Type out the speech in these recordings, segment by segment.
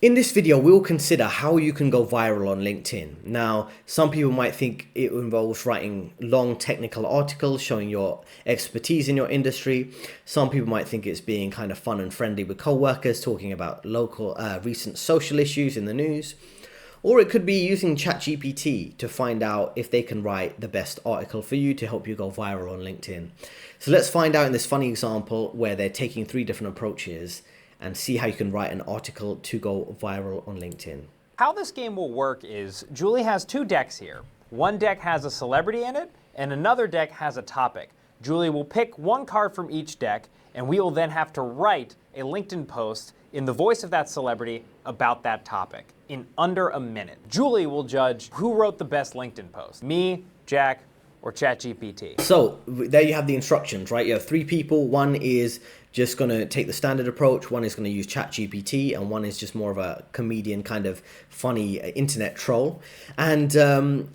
In this video, we'll consider how you can go viral on LinkedIn. Now, some people might think it involves writing long technical articles showing your expertise in your industry. Some people might think it's being kind of fun and friendly with co-workers, talking about local recent social issues in the news. Or it could be using ChatGPT to find out if they can write the best article for you to help you go viral on LinkedIn. So let's find out in this funny example where they're taking 3 different approaches and see how you can write an article to go viral on LinkedIn. How this game will work is Julie has 2 decks here. One deck has a celebrity in it, and another deck has a topic. Julie will pick 1 card from each deck, and we will then have to write a LinkedIn post in the voice of that celebrity about that topic in under a minute. Julie will judge who wrote the best LinkedIn post, me, Jack, or ChatGPT. So there you have the instructions, right? You have 3 people. One is just going to take the standard approach. One is going to use ChatGPT, and one is just more of a comedian kind of funny internet troll. And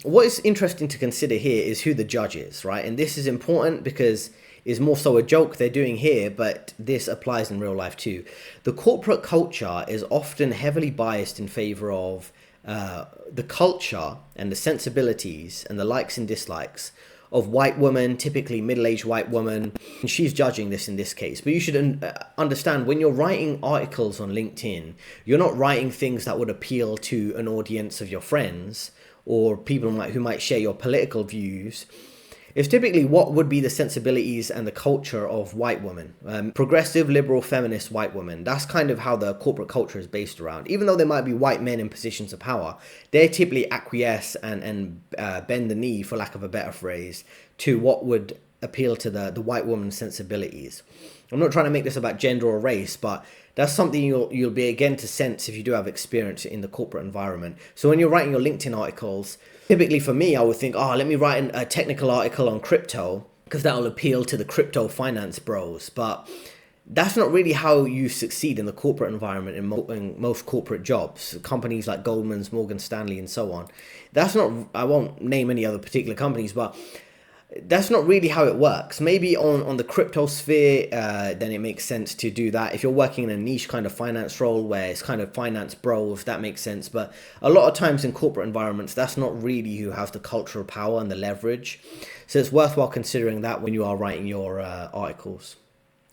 what is interesting to consider here is who the judge is, right? And this is important because it's more so a joke they're doing here, but this applies in real life too. The corporate culture is often heavily biased in favor of the culture and the sensibilities and the likes and dislikes of white women, typically middle-aged white woman. And she's judging this in this case. But you should understand, when you're writing articles on LinkedIn, you're not writing things that would appeal to an audience of your friends or people who might share your political views. It's typically what would be the sensibilities and the culture of white women, progressive, liberal, feminist white women. That's kind of how the corporate culture is based around. Even though there might be white men in positions of power, they typically acquiesce and bend the knee, for lack of a better phrase, to what would appeal to the white woman's sensibilities. I'm not trying to make this about gender or race, but that's something you'll be again to sense if you do have experience in the corporate environment. So when you're writing your LinkedIn articles, typically for me, I would think, let me write a technical article on crypto because that'll appeal to the crypto finance bros. But that's not really how you succeed in the corporate environment in most corporate jobs. Companies like Goldman's, Morgan Stanley, and so on. That's not, I won't name any other particular companies, but that's not really how it works. Maybe on the crypto sphere, then it makes sense to do that. If you're working in a niche kind of finance role where it's kind of finance bros, that makes sense. But a lot of times in corporate environments, that's not really who has the cultural power and the leverage. So it's worthwhile considering that when you are writing your articles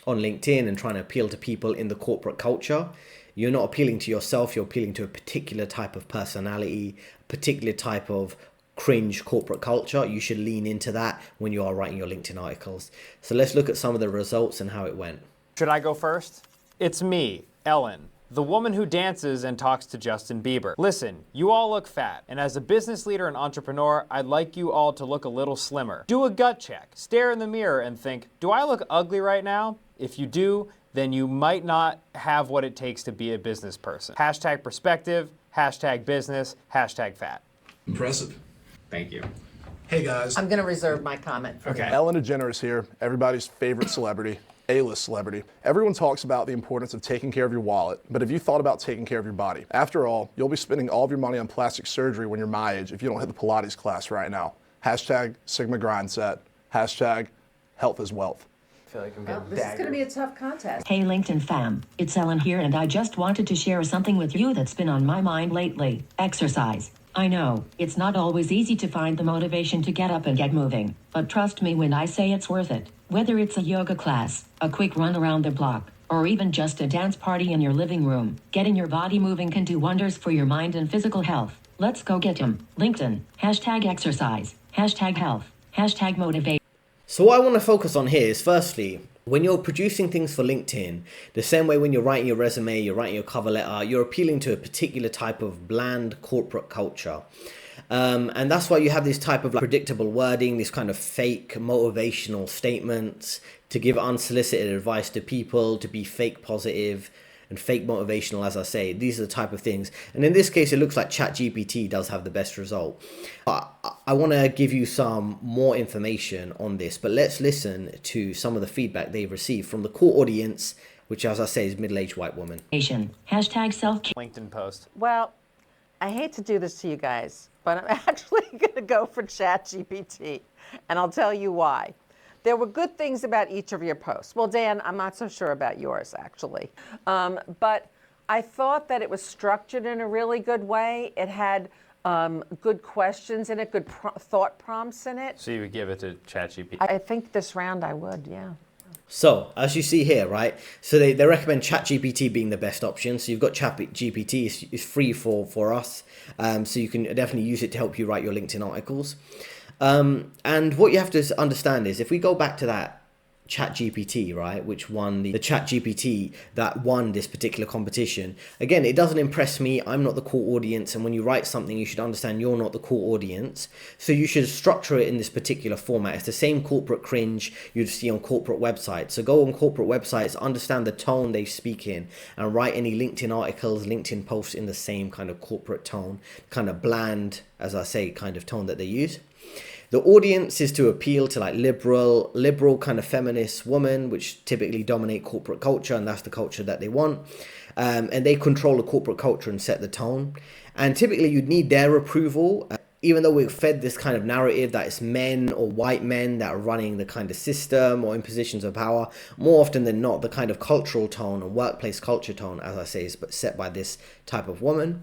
on LinkedIn and trying to appeal to people in the corporate culture. You're not appealing to yourself, you're appealing to a particular type of personality, a particular type of cringe corporate culture. You should lean into that when you are writing your LinkedIn articles. So let's look at some of the results and how it went. Should I go first? It's me, Ellen, the woman who dances and talks to Justin Bieber. Listen, you all look fat, and as a business leader and entrepreneur, I'd like you all to look a little slimmer. Do a gut check. Stare in the mirror and think, do I look ugly right now? If you do, then you might not have what it takes to be a business person. Hashtag perspective, hashtag business, hashtag fat. Impressive. Thank you. Hey guys. I'm going to reserve my comment for Okay. Ellen DeGeneres here, everybody's favorite celebrity, A-list celebrity. Everyone talks about the importance of taking care of your wallet, but have you thought about taking care of your body? After all, you'll be spending all of your money on plastic surgery when you're my age if you don't hit the Pilates class right now. Hashtag Sigma Grind Set. Hashtag Health is Wealth. I feel like I'm Well, getting this is going to be a tough contest. Hey LinkedIn fam, it's Ellen here and I just wanted to share something with you that's been on my mind lately. Exercise. I know, it's not always easy to find the motivation to get up and get moving, but trust me when I say it's worth it. Whether it's a yoga class, a quick run around the block, or even just a dance party in your living room, getting your body moving can do wonders for your mind and physical health. Let's go get 'em. LinkedIn. Hashtag exercise. Hashtag health. Hashtag motivate. So what I want to focus on here is, firstly, when you're producing things for LinkedIn, the same way when you're writing your resume, you're writing your cover letter, you're appealing to a particular type of bland corporate culture. And that's why you have this type of predictable wording, this kind of fake motivational statements to give unsolicited advice to people, to be fake positive and fake motivational, as I say. These are the type of things. And in this case, it looks like ChatGPT does have the best result. I want to give you some more information on this, but let's listen to some of the feedback they've received from the core audience, which, as I say, is middle-aged white women. Hashtag self-care. LinkedIn post. Well, I hate to do this to you guys, but I'm actually going to go for ChatGPT, and I'll tell you why. There were good things about each of your posts. Well, Dan, I'm not so sure about yours, actually. But I thought that it was structured in a really good way. It had good questions in it, good thought prompts in it. So you would give it to ChatGPT? I think this round I would, yeah. So, as you see here, right, so they recommend ChatGPT being the best option. So you've got ChatGPT, it's free for us. So you can definitely use it to help you write your LinkedIn articles. And what you have to understand is, if we go back to that ChatGPT, right, which won the ChatGPT that won this particular competition. Again, it doesn't impress me. I'm not the core audience, and when you write something, you should understand you're not the core audience. So you should structure it in this particular format. It's the same corporate cringe you'd see on corporate websites. So go on corporate websites, understand the tone they speak in, and write any LinkedIn articles, LinkedIn posts in the same kind of corporate tone, kind of bland, as I say, kind of tone that they use. The audience is to appeal to like liberal kind of feminist women, which typically dominate corporate culture, and that's the culture that they want. And they control the corporate culture and set the tone. And typically you'd need their approval, even though we're fed this kind of narrative that it's men or white men that are running the kind of system or in positions of power. More often than not, the kind of cultural tone and workplace culture tone, as I say, is set by this type of woman.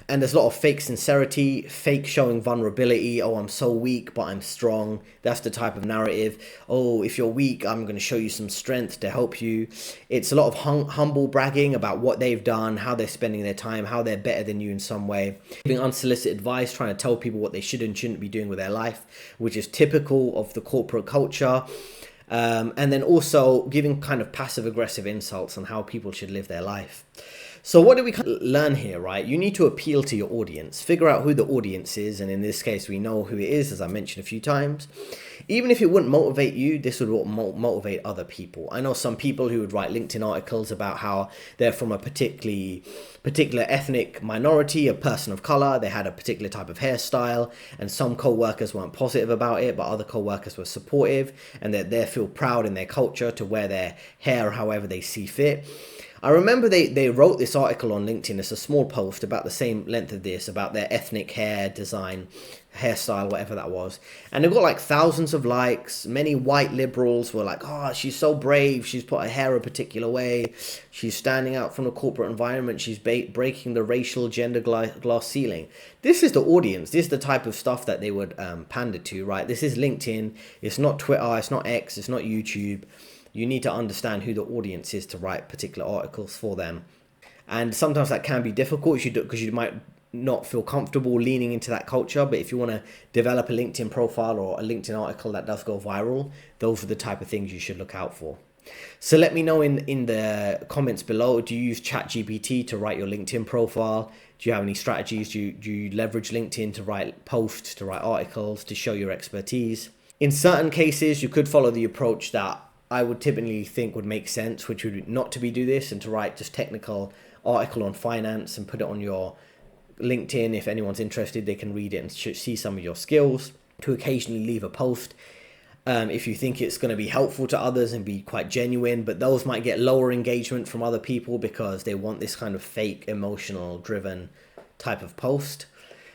And there's a lot of fake sincerity, fake showing vulnerability. Oh, I'm so weak, but I'm strong. That's the type of narrative. Oh, if you're weak, I'm going to show you some strength to help you. It's a lot of humble bragging about what they've done, how they're spending their time, how they're better than you in some way. Giving unsolicited advice, trying to tell people what they should and shouldn't be doing with their life, which is typical of the corporate culture. And then also giving kind of passive aggressive insults on how people should live their life. So what do we learn here, right? You need to appeal to your audience, figure out who the audience is. And in this case, we know who it is, as I mentioned a few times. Even if it wouldn't motivate you, this would motivate other people. I know some people who would write LinkedIn articles about how they're from a particular ethnic minority, a person of color. They had a particular type of hairstyle, and some co-workers weren't positive about it, but other co-workers were supportive, and they feel proud in their culture to wear their hair however they see fit. I remember they wrote this article on LinkedIn. It's a small post about the same length of this, about their ethnic hair design, hairstyle, whatever that was. And it got like thousands of likes. Many white liberals were like, oh, she's so brave. She's put her hair a particular way. She's standing out from the corporate environment. She's breaking the racial gender glass ceiling. This is the audience. This is the type of stuff that they would pander to, right? This is LinkedIn. It's not Twitter. It's not X. It's not YouTube. You need to understand who the audience is to write particular articles for them. And sometimes that can be difficult because you might not feel comfortable leaning into that culture. But if you want to develop a LinkedIn profile or a LinkedIn article that does go viral, those are the type of things you should look out for. So let me know in the comments below, do you use ChatGPT to write your LinkedIn profile? Do you have any strategies? Do you leverage LinkedIn to write posts, to write articles, to show your expertise? In certain cases, you could follow the approach that I would typically think would make sense, which would not to do this and to write just technical article on finance and put it on your LinkedIn. If anyone's interested, they can read it and see some of your skills. To occasionally leave a post if you think it's going to be helpful to others and be quite genuine, but those might get lower engagement from other people because they want this kind of fake, emotional driven type of post.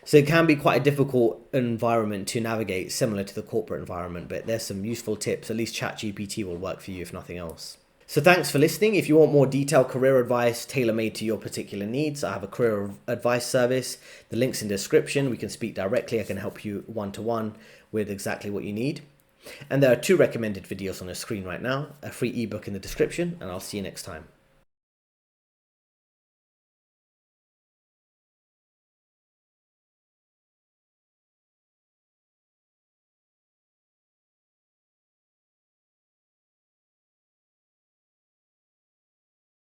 So it can be quite a difficult environment to navigate, similar to the corporate environment, but there's some useful tips. At least ChatGPT will work for you, if nothing else. So thanks for listening. If you want more detailed career advice tailor-made to your particular needs, I have a career advice service. The link's in the description. We can speak directly. I can help you one-to-one with exactly what you need. And there are 2 recommended videos on the screen right now, a free ebook in the description, and I'll see you next time.